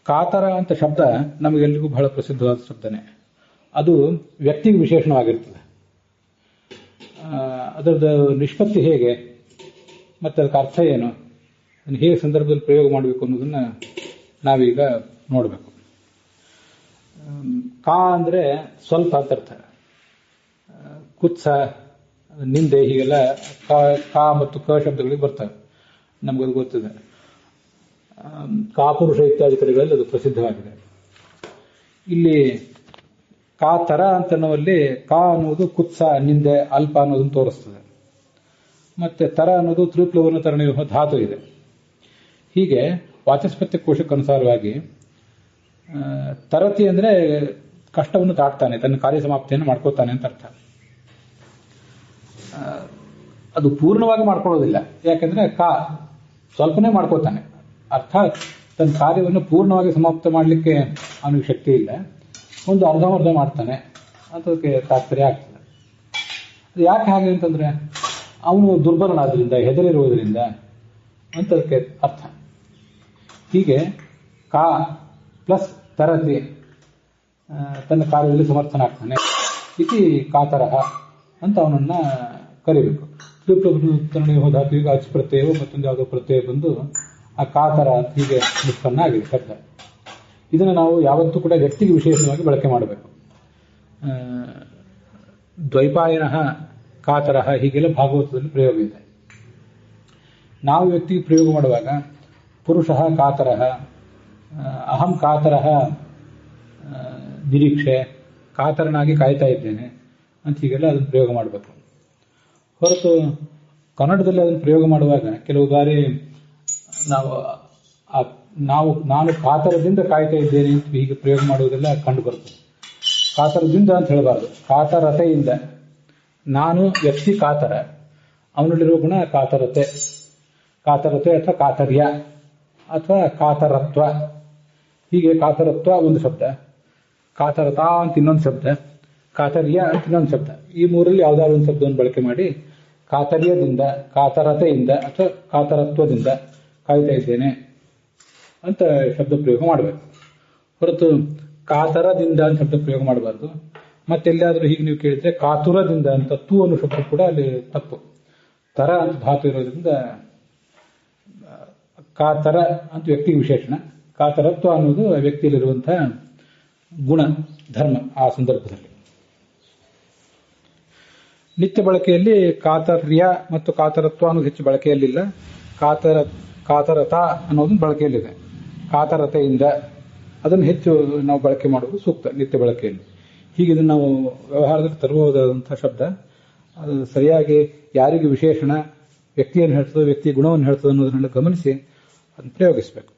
ಕಾತರ ಅಂತ ಶಬ್ದ ನಮಗೆಲ್ಲರಿಗೂ ಬಹಳ ಪ್ರಸಿದ್ಧವಾದ ಶಬ್ದನೇ. ಅದು ವ್ಯಕ್ತಿಗೆ ವಿಶೇಷಣವಾಗಿರ್ತದೆ. ಅದರದ್ದು ನಿಷ್ಪತ್ತಿ ಹೇಗೆ ಮತ್ತು ಅದಕ್ಕೆ ಅರ್ಥ ಏನು, ಅದನ್ನು ಹೇಗೆ ಸಂದರ್ಭದಲ್ಲಿ ಪ್ರಯೋಗ ಮಾಡಬೇಕು ಅನ್ನೋದನ್ನು ನಾವೀಗ ನೋಡಬೇಕು. ಕಾ ಅಂದರೆ ಸ್ವಲ್ಪ ಅಂತ ಅರ್ಥ. ಕುತ್ಸ, ನಿಂದೆ, ಹೀಗೆಲ್ಲ ಕಾ ಮತ್ತು ಕ ಶಬ್ದಗಳಿಗೆ ಬರ್ತವೆ, ನಮಗದು ಗೊತ್ತಿದೆ. ಕಾಪುರುಷ ಇತ್ಯಾದಿ ಕಡೆಗಳಲ್ಲಿ ಅದು ಪ್ರಸಿದ್ಧವಾಗಿದೆ. ಇಲ್ಲಿ ಕಾತರ ಅಂತನ್ನುವಲ್ಲಿ ಕಾ ಅನ್ನುವುದು ಕುತ್ಸ, ನಿಂದೆ, ಅಲ್ಪ ಅನ್ನೋದನ್ನು ತೋರಿಸ್ತದೆ. ಮತ್ತೆ ತರ ಅನ್ನೋದು ತ್ರಿಪ್ಲವರ್ಣ ತರಣೆಯುವ ಧಾತು ಇದೆ. ಹೀಗೆ ವಾಚಸ್ಪತ್ಯ ಕೋಶಕ್ಕನುಸಾರವಾಗಿ ತರತಿ ಅಂದರೆ ಕಷ್ಟವನ್ನು ದಾಟ್ತಾನೆ, ತನ್ನ ಕಾರ್ಯ ಸಮಾಪ್ತಿಯನ್ನು ಮಾಡ್ಕೋತಾನೆ ಅಂತ ಅರ್ಥ. ಅದು ಪೂರ್ಣವಾಗಿ ಮಾಡ್ಕೊಳ್ಳೋದಿಲ್ಲ, ಯಾಕೆಂದ್ರೆ ಕಾ ಸ್ವಲ್ಪನೇ ಮಾಡ್ಕೋತಾನೆ. ಅರ್ಥಾತ್ ತನ್ನ ಕಾರ್ಯವನ್ನು ಪೂರ್ಣವಾಗಿ ಸಮಾಪ್ತ ಮಾಡಲಿಕ್ಕೆ ಅವನಿಗೆ ಶಕ್ತಿ ಇಲ್ಲ, ಒಂದು ಅರ್ಧಮರ್ಧ ಮಾಡ್ತಾನೆ ಅಂತದಕ್ಕೆ ತಾತ್ಪರ್ಯ ಆಗ್ತದೆ. ಅದು ಯಾಕೆ ಹಾಗೆ ಅಂತಂದ್ರೆ ಅವನು ದುರ್ಬಲನಾದ್ರಿಂದ, ಹೆದರಿರುವುದರಿಂದ ಅಂತದಕ್ಕೆ ಅರ್ಥ. ಹೀಗೆ ಕಾ ಪ್ಲಸ್ ತರತಿ ತನ್ನ ಕಾರ್ಯದಲ್ಲಿ ಸಮರ್ಥನಾಗ್ತಾನೆ. ಇತಿ ಕಾತರಹ ಅಂತ ಅವನನ್ನ ಕರಿಬೇಕು. ಧಾತು ಈಗ ಅಚ್ ಪ್ರತ್ಯಯವು ಮತ್ತೊಂದು ಯಾವುದೋ ಪ್ರತ್ಯಯ ಬಂದು ಆ ಕಾತರ ಹೀಗೆ ನಿಷ್ಪನ್ನ ಆಗಿದೆ ಶಬ್ದ. ಇದನ್ನು ನಾವು ಯಾವತ್ತೂ ಕೂಡ ವ್ಯಕ್ತಿಗೆ ವಿಶೇಷವಾಗಿ ಬಳಕೆ ಮಾಡಬೇಕು. ದ್ವೈಪಾಯನ ಕಾತರಹ ಹೀಗೆಲ್ಲ ಭಾಗವತದಲ್ಲಿ ಪ್ರಯೋಗ ಇದೆ. ನಾವು ವ್ಯಕ್ತಿಗೆ ಪ್ರಯೋಗ ಮಾಡುವಾಗ ಪುರುಷ ಕಾತರಹ, ಅಹಂ ಕಾತರಹ ನಿರೀಕ್ಷೆ, ಕಾತರನಾಗಿ ಕಾಯ್ತಾ ಇದ್ದೇನೆ ಅಂತ ಹೀಗೆಲ್ಲ ಅದನ್ನು ಪ್ರಯೋಗ ಮಾಡಬೇಕು. ಹೊರತು ಕನ್ನಡದಲ್ಲಿ ಅದನ್ನು ಪ್ರಯೋಗ ಮಾಡುವಾಗ ಕೆಲವು ಬಾರಿ ನಾನು ಕಾತರದಿಂದ ಕಾಯ್ತಾ ಇದ್ದೇನೆ ಅಂತ ಹೀಗೆ ಪ್ರಯೋಗ ಮಾಡುವುದೆಲ್ಲ ಕಂಡು ಬರ್ತದೆ. ಕಾತರದಿಂದ ಅಂತ ಹೇಳಬಾರದು, ಕಾತರತೆಯಿಂದ. ನಾನು ವ್ಯಕ್ತಿ ಕಾತರ, ಅವನಲ್ಲಿರುವ ಗುಣ ಕಾತರತೆ. ಕಾತರತೆ ಅಥವಾ ಕಾತರ್ಯ ಅಥವಾ ಕಾತರತ್ವ. ಹೀಗೆ ಕಾತರತ್ವ ಒಂದು ಶಬ್ದ, ಕಾತರತಾ ಅಂತ ಇನ್ನೊಂದು ಶಬ್ದ, ಕಾತರ್ಯ ಅಂತ ಇನ್ನೊಂದು ಶಬ್ದ. ಈ ಮೂರಲ್ಲಿ ಯಾವುದಾದ್ರು ಒಂದು ಶಬ್ದವನ್ನು ಬಳಕೆ ಮಾಡಿ ಕಾತರ್ಯದಿಂದ, ಕಾತರತೆಯಿಂದ ಅಥವಾ ಕಾತರತ್ವದಿಂದ ಕಾಯ್ತಾ ಇದ್ದೇನೆ ಅಂತ ಶಬ್ದ ಪ್ರಯೋಗ ಮಾಡಬೇಕು. ಹೊರತು ಕಾತರದಿಂದ ಅಂತ ಶಬ್ದ ಪ್ರಯೋಗ ಮಾಡಬಾರ್ದು. ಮತ್ತೆಲ್ಲಾದರೂ ಹೀಗೆ ನೀವು ಕೇಳಿದ್ರೆ ಕಾತುರದಿಂದ ಅಂತ ತು ಅನ್ನೋ ಶಬ್ದ ಕೂಡ ಅಲ್ಲಿ ತಪ್ಪು. ತರ ಅಂತ ಧಾತು ಇರೋದ್ರಿಂದ ಕಾತರ ಅಂತ ವ್ಯಕ್ತಿಗೆ ವಿಶೇಷಣ, ಕಾತರತ್ವ ಅನ್ನೋದು ವ್ಯಕ್ತಿಯಲ್ಲಿರುವಂತಹ ಗುಣ, ಧರ್ಮ ಆ ಸಂದರ್ಭದಲ್ಲಿ. ನಿತ್ಯ ಬಳಕೆಯಲ್ಲಿ ಕಾತರ್ಯ ಮತ್ತು ಕಾತರತ್ವ ಅನ್ನೋದು ಹೆಚ್ಚು ಬಳಕೆಯಲ್ಲಿಲ್ಲ. ಕಾತರತ ಅನ್ನೋದು ಬಳಕೆಯಲ್ಲಿದೆ. ಕಾತರತೆಯಿಂದ ಅದನ್ನು ಹೆಚ್ಚು ನಾವು ಬಳಕೆ ಮಾಡುವುದು ಸೂಕ್ತ ನಿತ್ಯ ಬಳಕೆಯಲ್ಲಿ. ಹೀಗೆ ಇದನ್ನು ನಾವು ವ್ಯವಹಾರದಲ್ಲಿ ತರಬಹುದಾದಂತಹ ಶಬ್ದ. ಅದು ಸರಿಯಾಗಿ ಯಾರಿಗೆ ವಿಶೇಷಣ, ವ್ಯಕ್ತಿಯನ್ನು ಹೇಳ್ತದೋ ವ್ಯಕ್ತಿಯ ಗುಣವನ್ನು ಹೇಳ್ತದೋ ಅನ್ನೋದನ್ನೆಲ್ಲ ಗಮನಿಸಿ ಅದನ್ನು ಪ್ರಯೋಗಿಸಬೇಕು.